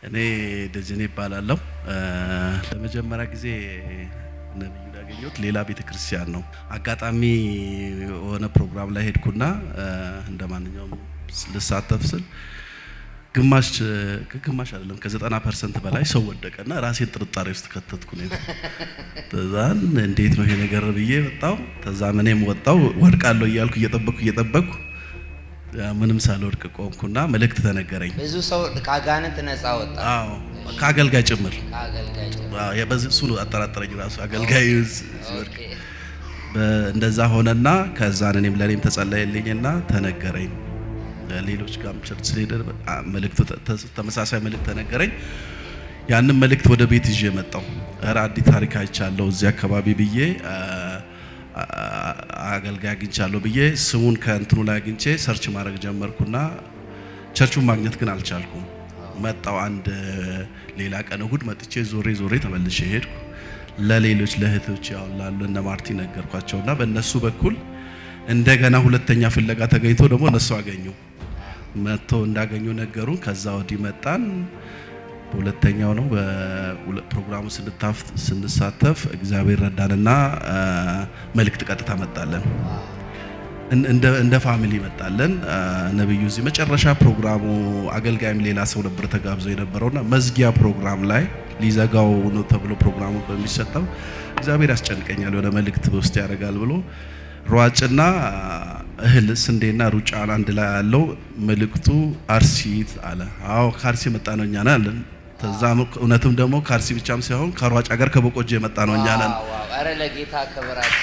እኔ ደጀኔ ይባላለሁ። ለመጀመሪያ ጊዜ ነብዩን ያገኘሁት ሌላ ቤተክርስቲያን ነው። አጋጣሚ የሆነ ፕሮግራም ላይ ሄድኩና እንደማንኛውም ልሳተፍ ስል ግማሽ አይደለም ከ90% በላይ ሰው ወደቀና ራሴን ጥርጣሬ ውስጥ ከተትኩ ነው። ተዛን እንዴት ነው ይሄ ነገር ብዬ ወጣው። ተዛ እኔም ወጣው ወድቃለሁ እያልኩ እየጠበቅኩ ምንም ሳልወድቅ ቆምኩና መልእክት ተነገረኝ። ብዙ ሰው ካጋንንት ነፃ ወጣ። አዎ ካገልጋይ ጭምር። አዎ የበዙ ነው አጠራጠረኝ ራሱ አገልጋይ ወድቅ። እንደዛ ሆነና ከዛን እኔም ለኔም ተጸለየልኝና ተነገረኝ። ሌሎች ጋርም ቸርች ሊደር መልእክት ተመሳሳይ መልእክት ተነገረኝ። ያንን መልእክት ወደ ቤት ይዤ መጣሁ። አዲስ ታሪክ አይቻለሁ እዚህ አካባቢ ብዬ አገልጋይ አግኝቻለሁ ብዬ ስሙን ከእንትኑ ላይ አግኝቼ ሰርች ማድረግ ጀመርኩና ቸርቹን ማግኘት ግን አልቻልኩም። መጣው አንድ ሌላ ቀን እሁድ መጥቼ ዞሬ ተመልሼ ሄድኩ። ለሌሎች ለእህቶች ያውላሉ እነ ማርቲ ነገርኳቸውና በእነሱ በኩል እንደገና ሁለተኛ ፍለጋ ተገኝቶ ደግሞ እነሱ አገኙ። መጥቶ እንዳገኙ ነገሩ። ከዛ ወዲህ መጣን። ሁለተኛው ነው በፕሮግራሙ ስንሳተፍ እግዚአብሔር ረዳንና መልእክት ቀጥታ መጣለን። እንደ ፋሚሊ መጣለን። ነብዩ እዚህ መጨረሻ ፕሮግራሙ አገልጋይም ሌላ ሰው ነበር ተጋብዞ የነበረውና መዝጊያ ፕሮግራም ላይ ሊዘጋው ነው ተብሎ ፕሮግራሙ በሚሰጠው እግዚአብሔር ያስጨንቀኛል ወደ መልእክት ውስጥ ያደርጋል ብሎ ሯጭና እህል ስንዴና ሩጫን አንድ ላይ ያለው መልእክቱ አርሲት አለ። አዎ ከአርሲ መጣ ነው እኛ ነን አለን። ተዛም እውነትም ደግሞ ከአርሲ ብቻም ሳይሆን ከሯጭ ሀገር ከበቆጄ የመጣ ነው እኛ ነን። አረ ለጌታ ክብራት።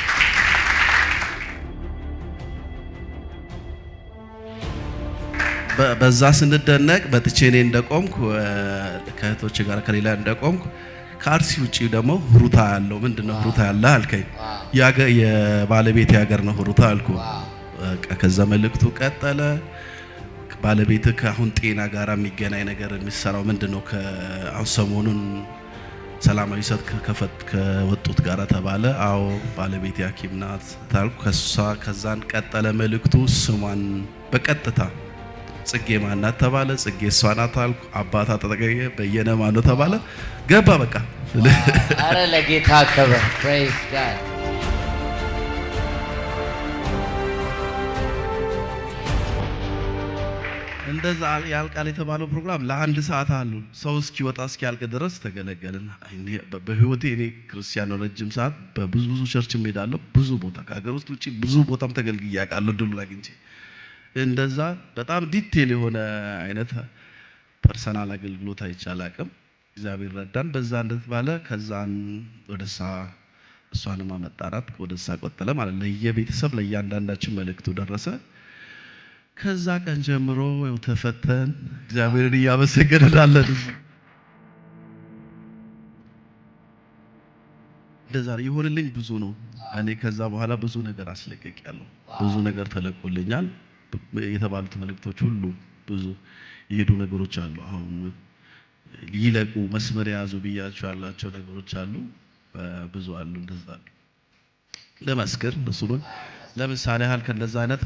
በዛ ስንደነቅ በጥቼ እኔ እንደቆምኩ ከእህቶቼ ጋር ከሌላ እንደቆምኩ ከአርሲ ውጪ ደግሞ ሁሩታ ያለው ምንድነው ሁሩታ ያለ አልከኝ። የባለቤት ያገር ነው ሁሩታ አልኩ። ከዛ መልእክቱ ቀጠለ። ባለቤት ከአሁን ጤና ጋር የሚገናኝ ነገር የሚሰራው ምንድነው? ከአሁን ሰሞኑን ሰላማዊ ሰልፍ ከወጡት ጋር ተባለ። አዎ ባለቤት ሐኪም ናት ታልኩ። ከዛን ቀጠለ መልእክቱ ስሟን በቀጥታ ጽጌ ማናት ተባለ። ጽጌ እሷ ናት አልኩ። አባታ ተጠቀየ በየነ ማን ነው ተባለ። ገባ በቃ። አረ ለጌታ ክብር። ፕሬዝ ጋድ። እንደዛ ያልቃል የተባለው ፕሮግራም ለአንድ ሰዓት አሉ ሰው እስኪወጣ እስኪያልቅ ድረስ ተገለገልን። በህይወቴ እኔ ክርስቲያን ረጅም ሰዓት በብዙ ቸርችም ሄዳለሁ። ብዙ ቦታ ከሀገር ውስጥ ውጪ ብዙ ቦታም ተገልግዬ አውቃለሁ ድሉን አግኝቼ። እንደዛ በጣም ዲቴል የሆነ አይነት ፐርሰናል አገልግሎት አይቻል አቅም እግዚአብሔር ረዳን። በዛ እንደተባለ ከዛን ወደሳ እሷንም አመጣራት ወደሳ ቆጠለ ማለት ለየቤተሰብ ለእያንዳንዳችን መልእክቱ ደረሰ። ከዛ ቀን ጀምሮ ተፈተን እግዚአብሔርን እያመሰገንን እንደዛ ይሆንልኝ ብዙ ነው። እኔ ከዛ በኋላ ብዙ ነገር አስለቀቅያለሁ። ብዙ ነገር ተለቆልኛል። የተባሉት መልእክቶች ሁሉ ብዙ የሄዱ ነገሮች አሉ። አሁን ይለቁ መስመር ያዙ ብያቸው ያላቸው ነገሮች አሉ። ብዙ አሉ። እንደዛ ለመስከር እሱ ነው። ለምሳሌ ያህል ከነዛ አይነት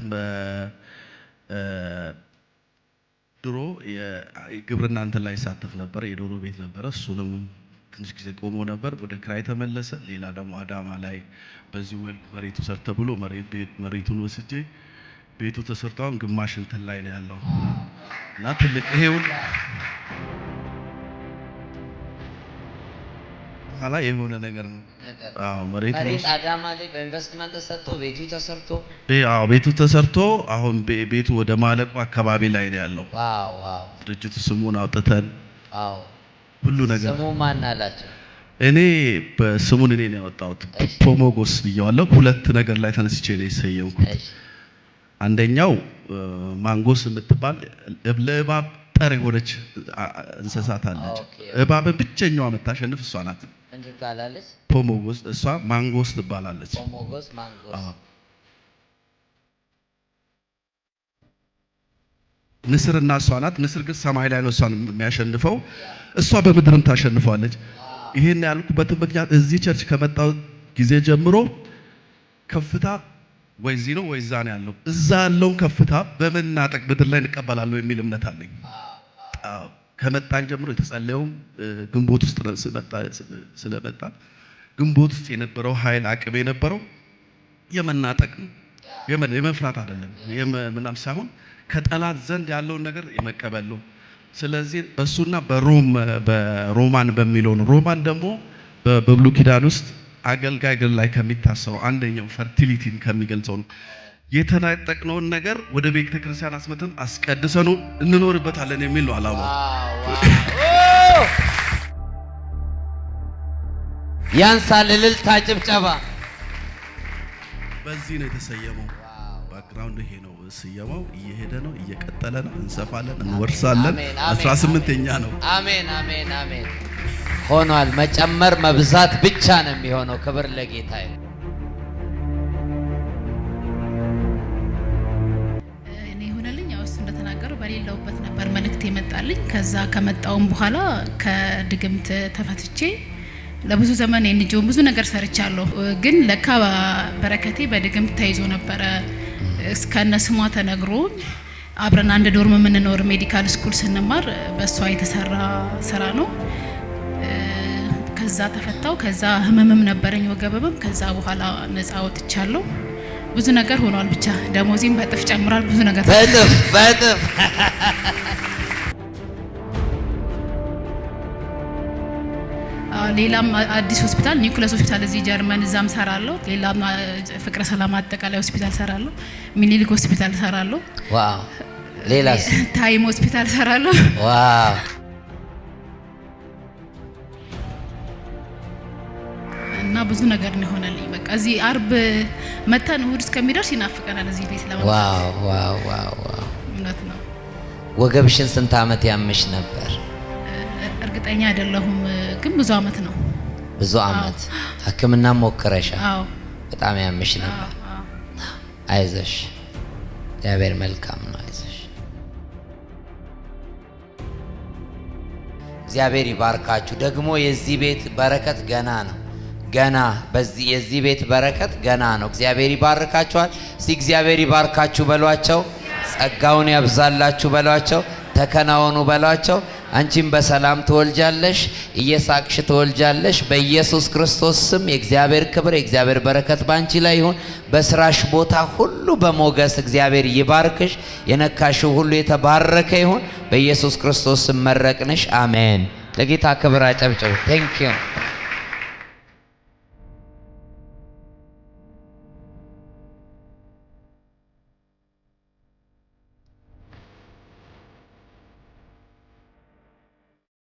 ድሮ የግብርና እንትን ላይ ሳተፍ ነበር። የዶሮ ቤት ነበር። እሱንም ትንሽ ጊዜ ቆሞ ነበር። ወደ ክራይ ተመለሰ። ሌላ ደግሞ አዳማ ላይ በዚህ መሬቱ ሰርተ ብሎ መሬቱን ወስጄ ቤቱ ተሰርቷን ግማሽ እንትን ላይ ነው ያለው እና ትልቅ ይሄውን ኋላ የሆነ ነገር ነው። አዎ መሬት አዳማ ላይ በኢንቨስትመንት ተሰርቶ ቤቱ ተሰርቶ አሁን ቤቱ ወደ ማለቁ አካባቢ ላይ ነው ያለው። ዋው ድርጅቱ ስሙን አውጥተን ሁሉ ነገር ስሙ ማን አላችሁ? እኔ በስሙን እኔ ነው ያወጣሁት። ፖሞጎስ ብየዋለሁ። ሁለት ነገር ላይ ተነስቼ ነው የሰየምኩት። አንደኛው ማንጎስ የምትባል ለእባብ ጠር የሆነች እንስሳት አለች። እባብን ብቸኛዋ የምታሸንፍ እሷ ናት። እንድታላለች ፖሞጎስ እሷ ማንጎስ ትባላለች። ፖሞጎስ ማንጎስ። ንስርና እሷ ናት። ንስር ግን ሰማይ ላይ ነው እሷን የሚያሸንፈው። እሷ በምድርም ታሸንፈዋለች። ይሄን ያልኩበት ምክንያት እዚህ ቸርች ከመጣው ጊዜ ጀምሮ ከፍታ ወይ እዚህ ነው ወይ እዛ ነው ያለው። እዛ ያለውን ከፍታ በመናጠቅ ምድር ላይ እንቀበላለሁ የሚል እምነት አለኝ። ከመጣን ጀምሮ የተጸለየው ግንቦት ውስጥ ስለመጣ ግንቦት ውስጥ የነበረው ኃይል አቅም የነበረው የመናጠቅ ነው። የመፍራት አይደለም ምናምን ሳይሆን ከጠላት ዘንድ ያለውን ነገር የመቀበል ነው። ስለዚህ በሱና በሮማን በሚለው ነው። ሮማን ደግሞ በብሉይ ኪዳን ውስጥ አገልጋይ ላይ ከሚታሰበው አንደኛው ፈርቲሊቲን ከሚገልጸው ነው። የተናጠቅነውን ነገር ወደ ቤተ ክርስቲያን አስመተን አስቀድሰን እንኖርበታለን የሚል ነው ዓላማው። ያንሳል እልልታ ጭብጨባ። በዚህ ነው የተሰየመው። ባክግራውንድ ይሄ ነው ስየማው። እየሄደ ነው፣ እየቀጠለ ነው። እንሰፋለን፣ እንወርሳለን። 18ኛ ነው። አሜን አሜን አሜን። ሆኗል። መጨመር መብዛት ብቻ ነው የሚሆነው። ክብር ለጌታ ይሁን። እኔ ሆነልኝ ያው እሱ እንደተናገረው በሌለውበት ነበር መልእክት የመጣልኝ። ከዛ ከመጣውም በኋላ ከድግምት ተፈትቼ ለብዙ ዘመን እንጆም ብዙ ነገር ሰርቻለሁ። ግን ለካ በረከቴ በድግምት ተይዞ ነበረ። እስከነ ስሟ ተነግሮኝ አብረን አንድ ዶርም የምንኖር ሜዲካል ስኩል ስንማር በሷ የተሰራ ስራ ነው። ከዛ ተፈታው። ከዛ ህመምም ነበረኝ ወገበብም። ከዛ በኋላ ነፃ ወጥቻለሁ። ብዙ ነገር ሆኗል። ብቻ ደሞዜም በጥፍ ጨምሯል። ብዙ ነገር በጥፍ ሌላም አዲስ ሆስፒታል ኒውክለስ ሆስፒታል እዚህ ጀርመን እዛም ሰራለሁ። ሌላም ፍቅረ ሰላም አጠቃላይ ሆስፒታል ሰራለሁ። ሚኒሊክ ሆስፒታል ሰራለሁ። ዋው! ሌላስ? ታይም ሆስፒታል ሰራለሁ። ዋው! እና ብዙ ነገር ነው ሆነልኝ። በቃ እዚህ አርብ መተን እሑድ እስከሚደርስ ይናፍቀናል እዚህ ቤት ለማለት። ዋው ዋው ዋው! እውነት ነው። ወገብሽን ስንት አመት ያምሽ ነበር? እርግጠኛ አይደለሁም ግን ብዙ አመት ነው። ብዙ አመት ሕክምና ሞክረሻል? አዎ። በጣም ያምሽ ነበር። አይዞሽ፣ እግዚአብሔር መልካም ነው። አይዞሽ። እግዚአብሔር ይባርካችሁ። ደግሞ የዚህ ቤት በረከት ገና ነው። ገና የዚህ ቤት በረከት ገና ነው። እግዚአብሔር ይባርካችኋል። እስቲ እግዚአብሔር ይባርካችሁ በሏቸው። ጸጋውን ያብዛላችሁ በሏቸው። ተከናወኑ በሏቸው። አንቺም በሰላም ትወልጃለሽ፣ እየሳቅሽ ትወልጃለሽ። በኢየሱስ ክርስቶስ ስም የእግዚአብሔር ክብር የእግዚአብሔር በረከት ባንቺ ላይ ይሁን። በስራሽ ቦታ ሁሉ በሞገስ እግዚአብሔር ይባርክሽ። የነካሽው ሁሉ የተባረከ ይሁን። በኢየሱስ ክርስቶስ ስም መረቅንሽ። አሜን። ለጌታ ክብር አጨብጭቡ። ቴንክ ዩ